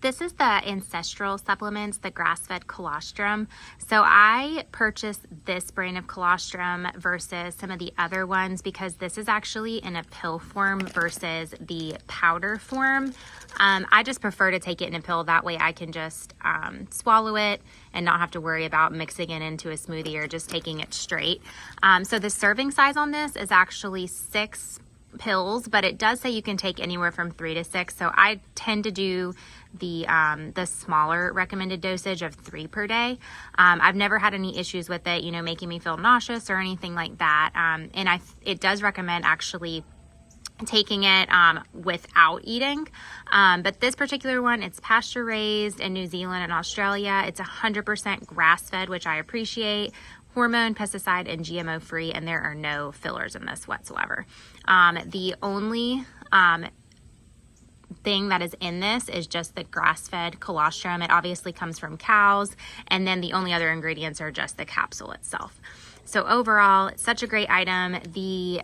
This is the Ancestral Supplements, the grass-fed colostrum. So I purchased this brand of colostrum versus some of the other ones because this is actually in a pill form versus the powder form. I just prefer to take it in a pill. That way I can just swallow it and not have to worry about mixing it into a smoothie or just taking it straight. So the serving size on this is actually 6 pills, but it does say you can take anywhere from 3 to 6. So I tend to do the smaller recommended dosage of 3 per day. I've never had any issues with it, making me feel nauseous or anything like that. And it does recommend actually taking it without eating. But this particular one, it's pasture raised in New Zealand and Australia. It's 100% grass fed, which I appreciate. Hormone, pesticide, and GMO free, and there are no fillers in this whatsoever. The only thing that is in this is just the grass-fed colostrum. It obviously comes from cows, and then the only other ingredients are just the capsule itself. So overall, it's such a great item. The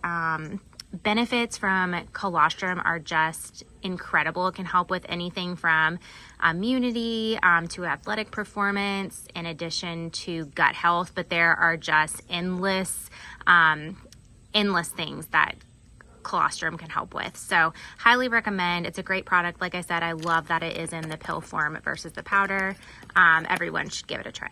benefits from colostrum are just incredible. It can help with anything from immunity to athletic performance, in addition to gut health, but there are just endless things that colostrum can help with. So highly recommend. It's a great product. Like I said, I love that it is in the pill form versus the powder. Everyone should give it a try.